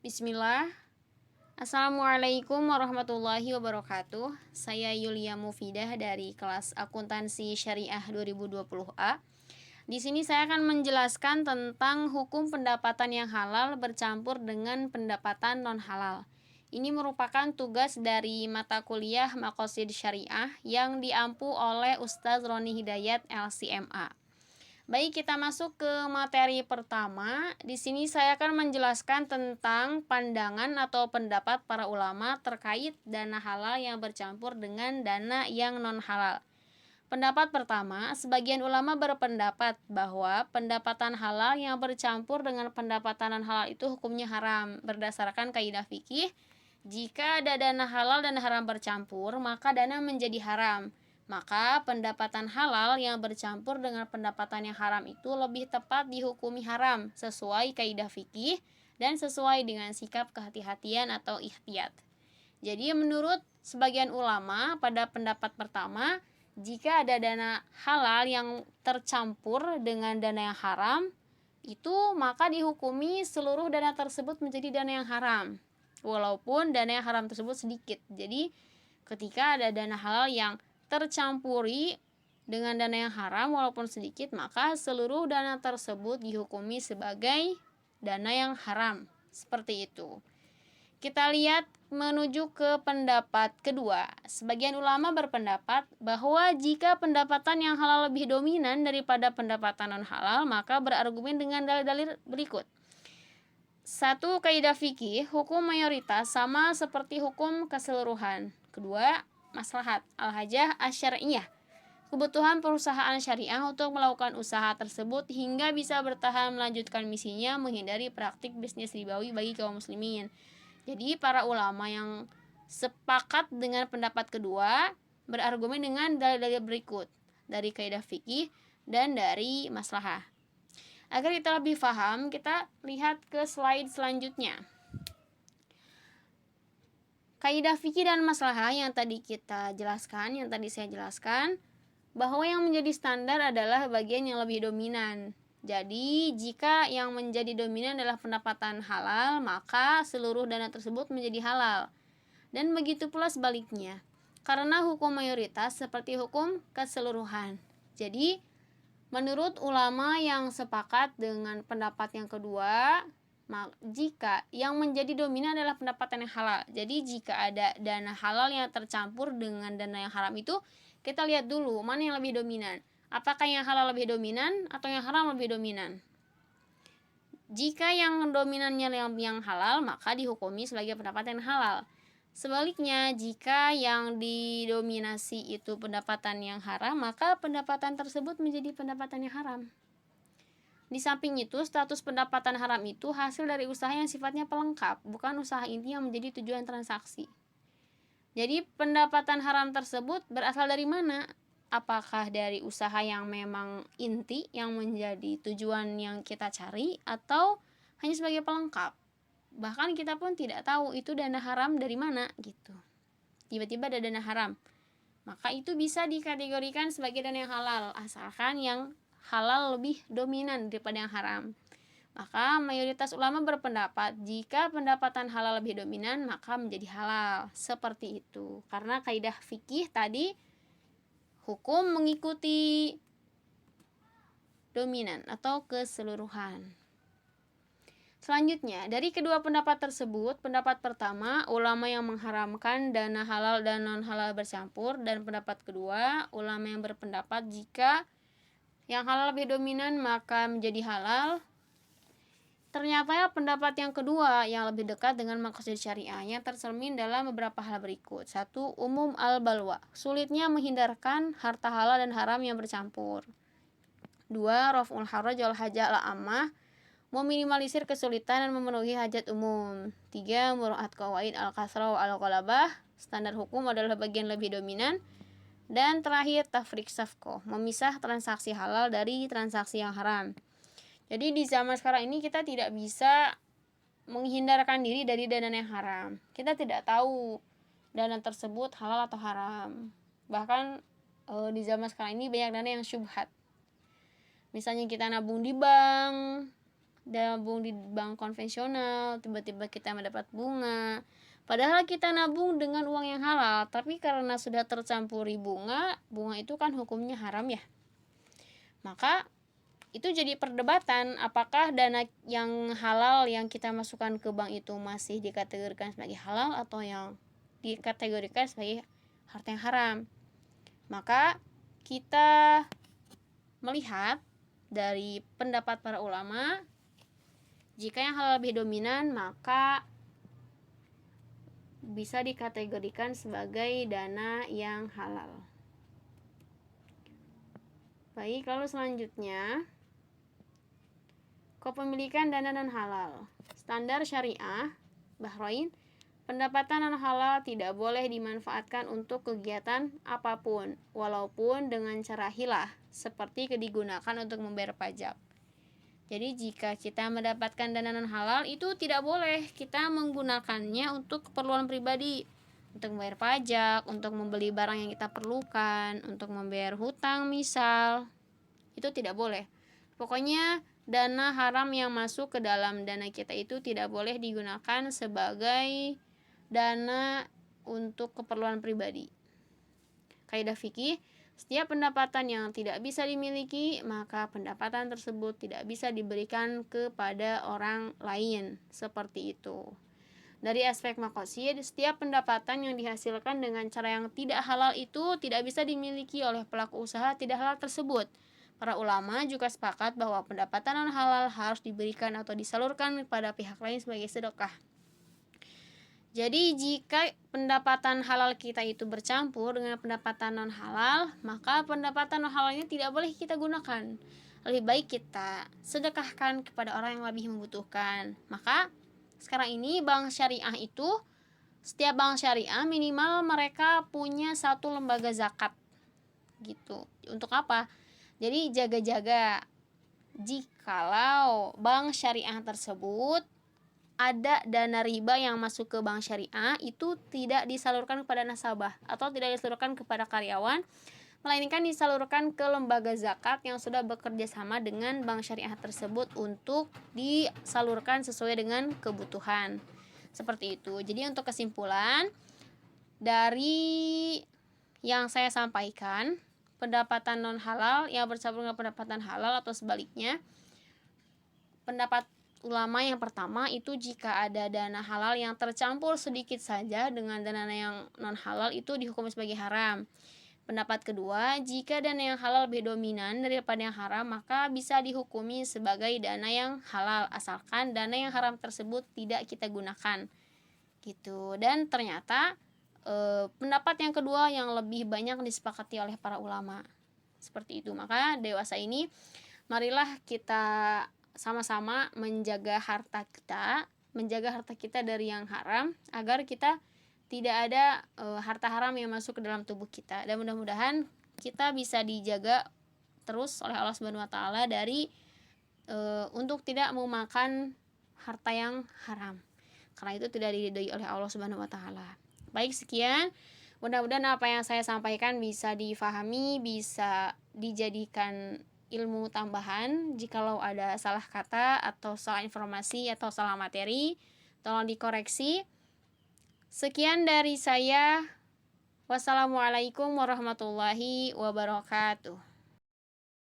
Bismillah. Assalamualaikum warahmatullahi wabarakatuh. Saya Yulia Mufidah dari kelas Akuntansi Syariah 2020A. Di sini saya akan menjelaskan tentang hukum pendapatan yang halal bercampur dengan pendapatan non halal. Ini merupakan tugas dari mata kuliah Maqasid Syariah yang diampu oleh Ustadz Roni Hidayat LCMA. Baik, kita masuk ke materi pertama. Di sini saya akan menjelaskan tentang pandangan atau pendapat para ulama terkait dana halal yang bercampur dengan dana yang non halal. Pendapat pertama, sebagian ulama berpendapat bahwa pendapatan halal yang bercampur dengan pendapatan non halal itu hukumnya haram berdasarkan kaidah fikih. Jika ada dana halal dan haram bercampur, maka dana menjadi haram. Maka pendapatan halal yang bercampur dengan pendapatan yang haram itu lebih tepat dihukumi haram sesuai kaidah fikih dan sesuai dengan sikap kehati-hatian atau ikhtiyat. Jadi menurut sebagian ulama pada pendapat pertama, jika ada dana halal yang tercampur dengan dana yang haram, itu maka dihukumi seluruh dana tersebut menjadi dana yang haram. Walaupun dana yang haram tersebut sedikit. Jadi ketika ada dana halal yang tercampuri dengan dana yang haram walaupun sedikit, maka seluruh dana tersebut dihukumi sebagai dana yang haram. Seperti itu. Kita lihat menuju ke pendapat kedua. Sebagian ulama berpendapat bahwa jika pendapatan yang halal lebih dominan daripada pendapatan non halal, maka berargumen dengan dalil-dalil berikut. 1. Kaidah fikih, hukum mayoritas sama seperti hukum keseluruhan. Kedua, maslahat al-hajah asy-syar'iyyah, kebutuhan perusahaan syariah untuk melakukan usaha tersebut hingga bisa bertahan melanjutkan misinya menghindari praktik bisnis ribawi bagi kaum muslimin. Jadi para ulama yang sepakat dengan pendapat kedua berargumen dengan dalil-dalil berikut dari kaidah fikih dan dari maslahah. Agar kita lebih paham, kita lihat ke slide selanjutnya. Kaidah fikih dan maslahah yang tadi kita jelaskan, yang tadi saya jelaskan, bahwa yang menjadi standar adalah bagian yang lebih dominan. Jadi, jika yang menjadi dominan adalah pendapatan halal, maka seluruh dana tersebut menjadi halal. Dan begitu pula sebaliknya, karena hukum mayoritas seperti hukum keseluruhan. Jadi, menurut ulama yang sepakat dengan pendapat yang kedua, jika yang menjadi dominan adalah pendapatan yang halal. Jadi jika ada dana halal yang tercampur dengan dana yang haram itu, kita lihat dulu mana yang lebih dominan. Apakah yang halal lebih dominan atau yang haram lebih dominan? Jika yang dominannya yang halal, maka dihukumi sebagai pendapatan yang halal. Sebaliknya, jika yang didominasi itu pendapatan yang haram, maka pendapatan tersebut menjadi pendapatan yang haram. Di samping itu, status pendapatan haram itu hasil dari usaha yang sifatnya pelengkap, bukan usaha inti yang menjadi tujuan transaksi. Jadi, pendapatan haram tersebut berasal dari mana? Apakah dari usaha yang memang inti, yang menjadi tujuan yang kita cari, atau hanya sebagai pelengkap? Bahkan kita pun tidak tahu itu dana haram dari mana, gitu. Tiba-tiba ada dana haram. Maka itu bisa dikategorikan sebagai dana yang halal, asalkan yang halal lebih dominan daripada yang haram. Maka mayoritas ulama berpendapat jika pendapatan halal lebih dominan maka menjadi halal. Seperti itu. Karena kaidah fikih tadi hukum mengikuti dominan atau keseluruhan. Selanjutnya, dari kedua pendapat tersebut, pendapat pertama, ulama yang mengharamkan dana halal dan non halal bercampur, dan pendapat kedua, ulama yang berpendapat jika yang halal lebih dominan maka menjadi halal. Ternyata pendapat yang kedua yang lebih dekat dengan maqasid syariah yang tercermin dalam beberapa hal berikut. 1. Umum al-balwa, sulitnya menghindarkan harta halal dan haram yang bercampur. 2. Raf'ul haraj wal hajah al-ammah, meminimalisir kesulitan dan memenuhi hajat umum. 3. Muraat qawaid al-kasrah wa al-ghalabah, standar hukum adalah bagian lebih dominan. Dan terakhir tafrik safqah, memisah transaksi halal dari transaksi yang haram. Jadi di zaman sekarang ini kita tidak bisa menghindarkan diri dari dana yang haram. Kita tidak tahu dana tersebut halal atau haram. Bahkan di zaman sekarang ini banyak dana yang syubhat. Misalnya kita nabung di bank nabung di bank konvensional, tiba-tiba kita mendapat bunga. Padahal kita nabung dengan uang yang halal, tapi karena sudah tercampuri bunga, bunga itu kan hukumnya haram ya. Maka itu jadi perdebatan, apakah dana yang halal yang kita masukkan ke bank itu masih dikategorikan sebagai halal atau yang dikategorikan sebagai harta yang haram. Maka kita melihat dari pendapat para ulama, jika yang halal lebih dominan, maka bisa dikategorikan sebagai dana yang halal. Baik, lalu selanjutnya, kepemilikan dana non halal. Standar syariah Bahrain, pendapatan non halal tidak boleh dimanfaatkan untuk kegiatan apapun, walaupun dengan cara hilah, seperti digunakan untuk membayar pajak. Jadi jika kita mendapatkan dana non halal, itu tidak boleh kita menggunakannya untuk keperluan pribadi, untuk membayar pajak, untuk membeli barang yang kita perlukan, untuk membayar hutang misal. Itu tidak boleh. Pokoknya dana haram yang masuk ke dalam dana kita itu tidak boleh digunakan sebagai dana untuk keperluan pribadi. Kaidah fikih, setiap pendapatan yang tidak bisa dimiliki, maka pendapatan tersebut tidak bisa diberikan kepada orang lain. Seperti itu. Dari aspek maqasid, setiap pendapatan yang dihasilkan dengan cara yang tidak halal itu tidak bisa dimiliki oleh pelaku usaha tidak halal tersebut. Para ulama juga sepakat bahwa pendapatan non halal harus diberikan atau disalurkan kepada pihak lain sebagai sedekah. Jadi jika pendapatan halal kita itu bercampur dengan pendapatan non halal, maka pendapatan non halalnya tidak boleh kita gunakan. Lebih baik kita sedekahkan kepada orang yang lebih membutuhkan. Maka sekarang ini bank syariah itu, setiap bank syariah minimal mereka punya satu lembaga zakat gitu. Untuk apa? Jadi jaga-jaga jikalau bank syariah tersebut ada dana riba yang masuk ke bank syariah, itu tidak disalurkan kepada nasabah atau tidak disalurkan kepada karyawan, melainkan disalurkan ke lembaga zakat yang sudah bekerja sama dengan bank syariah tersebut untuk disalurkan sesuai dengan kebutuhan. Seperti itu. Jadi untuk kesimpulan dari yang saya sampaikan, pendapatan non halal yang bercampur dengan pendapatan halal atau sebaliknya, pendapat ulama yang pertama itu jika ada dana halal yang tercampur sedikit saja dengan dana yang non halal itu dihukum sebagai haram. Pendapat kedua, jika dana yang halal lebih dominan daripada yang haram, maka bisa dihukumi sebagai dana yang halal asalkan dana yang haram tersebut tidak kita gunakan. Gitu. Dan ternyata pendapat yang kedua yang lebih banyak disepakati oleh para ulama. Seperti itu. Maka dewasa ini marilah kita sama-sama menjaga harta kita dari yang haram agar kita tidak ada harta haram yang masuk ke dalam tubuh kita, dan mudah-mudahan kita bisa dijaga terus oleh Allah Subhanahu wa taala dari untuk tidak memakan harta yang haram, karena itu tidak diridhoi oleh Allah Subhanahu wa taala. Baik, sekian. Mudah-mudahan apa yang saya sampaikan bisa difahami, bisa dijadikan ilmu tambahan. Jikalau ada salah kata atau salah informasi atau salah materi, tolong dikoreksi. Sekian dari saya. Wassalamualaikum warahmatullahi wabarakatuh.